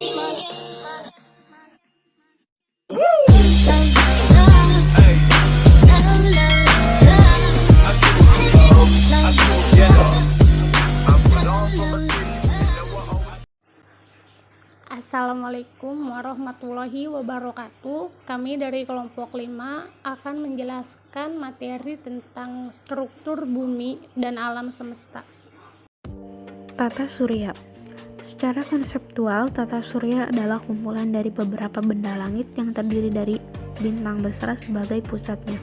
Assalamualaikum warahmatullahi wabarakatuh. Kami dari kelompok 5 akan menjelaskan materi tentang struktur bumi dan alam semesta. Tata surya. Secara konseptual, tata surya adalah kumpulan dari beberapa benda langit yang terdiri dari bintang besar sebagai pusatnya,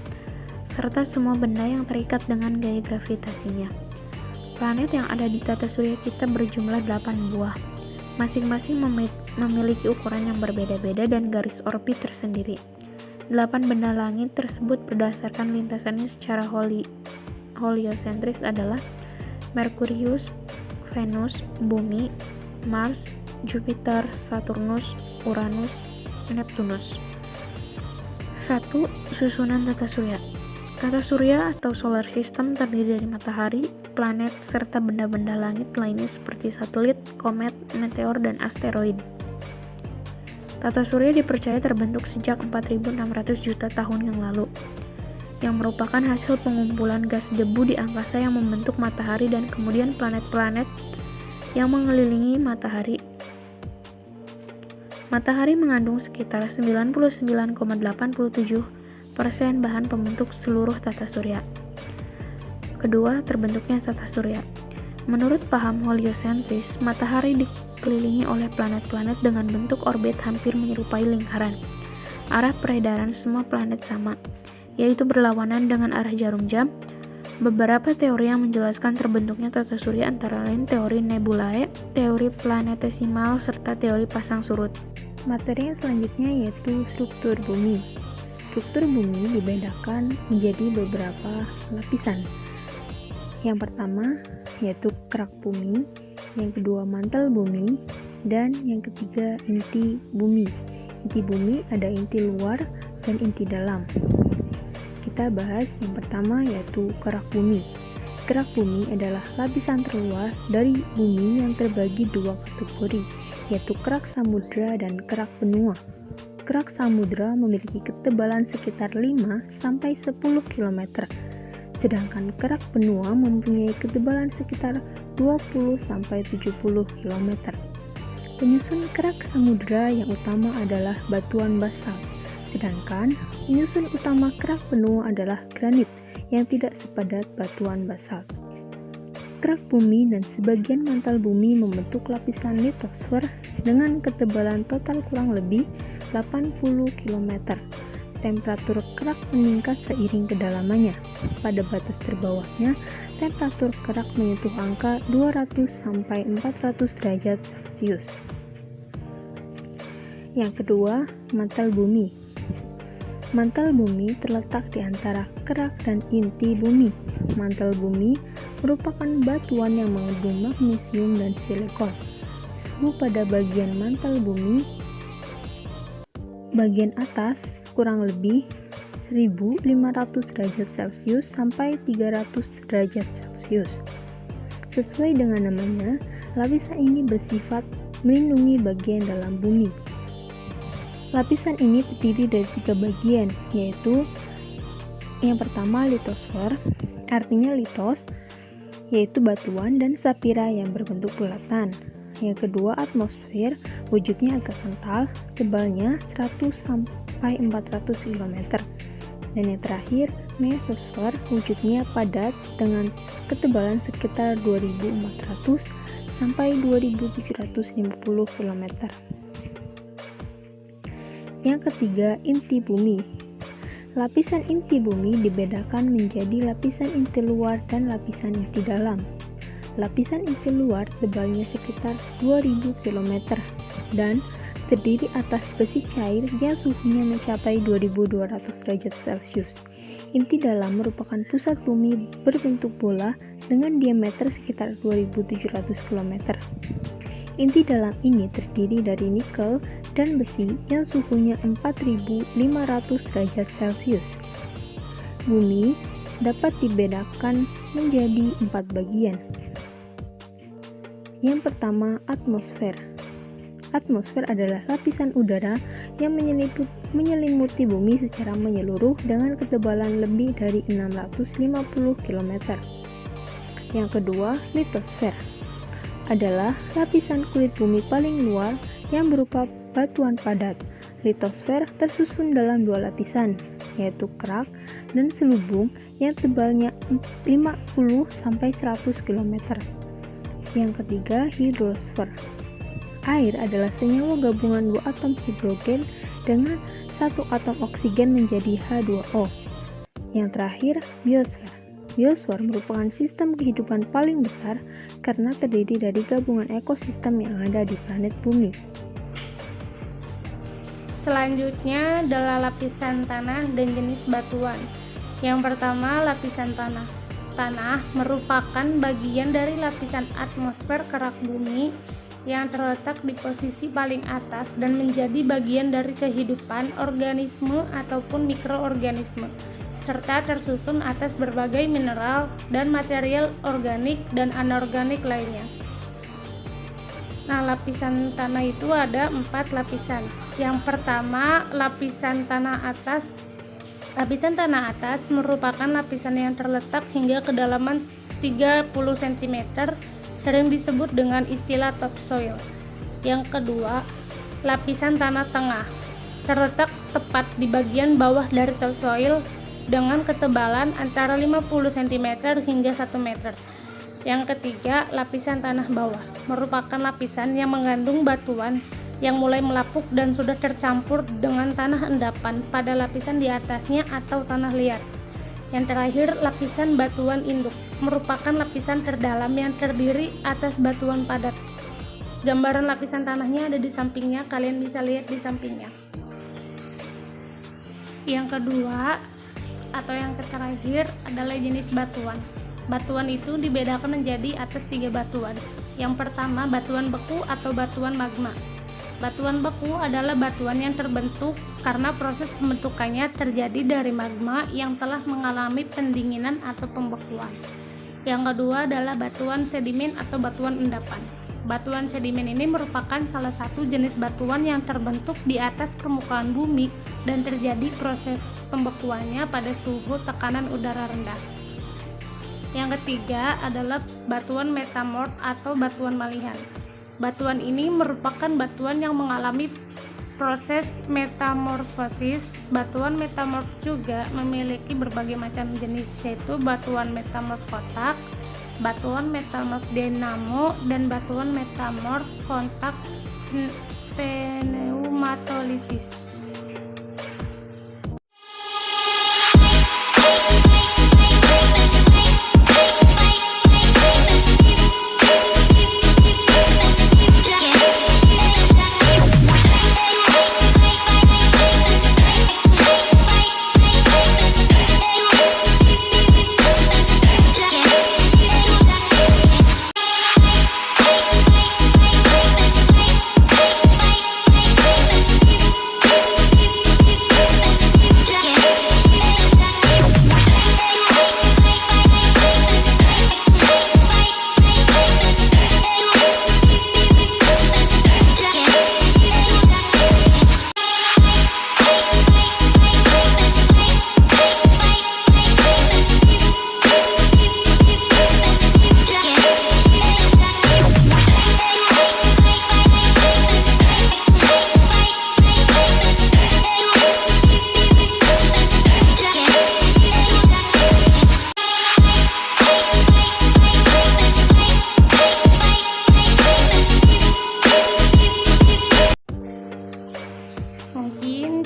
serta semua benda yang terikat dengan gaya gravitasinya. Planet yang ada di tata surya kita berjumlah 8 buah. Masing-masing memiliki ukuran yang berbeda-beda dan garis orbit tersendiri. 8 benda langit tersebut berdasarkan lintasannya secara heliosentris adalah Merkurius, Venus, Bumi, Mars, Jupiter, Saturnus, Uranus, Neptunus. 1. Susunan tata surya. Tata surya atau solar system terdiri dari matahari, planet, serta benda-benda langit lainnya seperti satelit, komet, meteor, dan asteroid. Tata surya dipercaya terbentuk sejak 4.600 juta tahun yang lalu, yang merupakan hasil pengumpulan gas debu di angkasa yang membentuk matahari dan kemudian planet-planet yang mengelilingi matahari. Matahari mengandung sekitar 99,87% bahan pembentuk seluruh tata surya. Kedua, terbentuknya tata surya. Menurut paham heliosentris, matahari dikelilingi oleh planet-planet dengan bentuk orbit hampir menyerupai lingkaran. Arah peredaran semua planet sama, yaitu berlawanan dengan arah jarum jam. Beberapa teori yang menjelaskan terbentuknya tata surya antara lain teori nebulae, teori planetesimal, serta teori pasang surut. Materi yang selanjutnya yaitu struktur bumi. Struktur bumi dibedakan menjadi beberapa lapisan. Yang pertama yaitu kerak bumi, yang kedua mantel bumi, dan yang ketiga inti bumi. Inti bumi ada inti luar dan inti dalam. Kita bahas yang pertama yaitu kerak bumi. Kerak bumi adalah lapisan terluar dari bumi yang terbagi dua kategori, yaitu kerak samudra dan kerak benua. Kerak samudra memiliki ketebalan sekitar 5-10 km, sedangkan kerak benua mempunyai ketebalan sekitar 20-70 km. Penyusun kerak samudra yang utama adalah batuan basalt, sedangkan penyusun utama kerak benua adalah granit yang tidak sepadat batuan basalt. Kerak bumi dan sebagian mantel bumi membentuk lapisan litosfer dengan ketebalan total kurang lebih 80 km. Temperatur kerak meningkat seiring kedalamannya. Pada batas terbawahnya, temperatur kerak menyentuh angka 200-400 derajat Celcius. Yang kedua, mantel bumi. Mantel bumi terletak di antara kerak dan inti bumi. Mantel bumi merupakan batuan yang mengandung magnesium dan silikon. Suhu pada bagian mantel bumi bagian atas kurang lebih 1500 derajat Celcius sampai 300 derajat Celcius. Sesuai dengan namanya, lapisan ini bersifat melindungi bagian dalam bumi. Lapisan ini terdiri dari 3 bagian, yaitu yang pertama litosfer, artinya litos, yaitu batuan dan sapira yang berbentuk bulatan. Yang kedua atmosfer, wujudnya agak kental, tebalnya 100-400 km. Dan yang terakhir mesosfer, wujudnya padat dengan ketebalan sekitar 2400 sampai 2750 km. Yang ketiga, inti bumi. Lapisan inti bumi dibedakan menjadi lapisan inti luar dan lapisan inti dalam. Lapisan inti luar tebalnya sekitar 2000 km dan terdiri atas besi cair yang suhunya mencapai 2200 derajat Celcius. Inti dalam merupakan pusat bumi berbentuk bola dengan diameter sekitar 2700 km. Inti dalam ini terdiri dari nikel dan besi yang suhunya 4500 derajat Celcius. Bumi dapat dibedakan menjadi 4 bagian. Yang pertama, atmosfer. Atmosfer adalah lapisan udara yang menyelimuti bumi secara menyeluruh dengan ketebalan lebih dari 650 km. Yang kedua, litosfer adalah lapisan kulit bumi paling luar yang berupa batuan padat. Litosfer tersusun dalam dua lapisan, yaitu kerak dan selubung yang tebalnya 50-100 km. Yang ketiga, hidrosfer. Air adalah senyawa gabungan dua atom hidrogen dengan satu atom oksigen menjadi H2O. Yang terakhir, biosfer. Biosfer merupakan sistem kehidupan paling besar karena terdiri dari gabungan ekosistem yang ada di planet bumi. Selanjutnya adalah lapisan tanah dan jenis batuan. Yang pertama, lapisan tanah. Tanah merupakan bagian dari lapisan atmosfer kerak bumi yang terletak di posisi paling atas dan menjadi bagian dari kehidupan organisme ataupun mikroorganisme, serta tersusun atas berbagai mineral dan material organik dan anorganik lainnya. Nah, lapisan tanah itu ada 4 lapisan. Yang pertama, lapisan tanah atas. Lapisan tanah atas merupakan lapisan yang terletak hingga kedalaman 30 cm, sering disebut dengan istilah topsoil. Yang kedua, lapisan tanah tengah, terletak tepat di bagian bawah dari topsoil dengan ketebalan antara 50 cm hingga 1 meter. Yang ketiga, lapisan tanah bawah, merupakan lapisan yang mengandung batuan yang mulai melapuk dan sudah tercampur dengan tanah endapan pada lapisan di atasnya atau tanah liat. Yang terakhir, lapisan batuan induk, merupakan lapisan terdalam yang terdiri atas batuan padat. Gambaran lapisan tanahnya ada di sampingnya, kalian bisa lihat di sampingnya. Yang kedua atau yang terakhir adalah jenis batuan. Batuan itu dibedakan menjadi atas 3 batuan. Yang pertama, batuan beku atau batuan magma. Batuan beku adalah batuan yang terbentuk karena proses pembentukannya terjadi dari magma yang telah mengalami pendinginan atau pembekuan. Yang kedua adalah batuan sedimen atau batuan endapan. Batuan sedimen ini merupakan salah satu jenis batuan yang terbentuk di atas permukaan bumi dan terjadi proses pembekuannya pada suhu tekanan udara rendah. Yang ketiga adalah batuan metamorf atau batuan malihan. Batuan ini merupakan batuan yang mengalami proses metamorfosis. Batuan metamorf juga memiliki berbagai macam jenis, yaitu batuan metamorf kotak, batuan metamorf dinamo, dan batuan metamorf kontak pneumatolitis.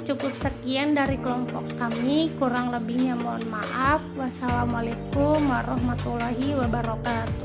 Cukup sekian dari kelompok kami, kurang lebihnya mohon maaf. Wassalamualaikum warahmatullahi wabarakatuh.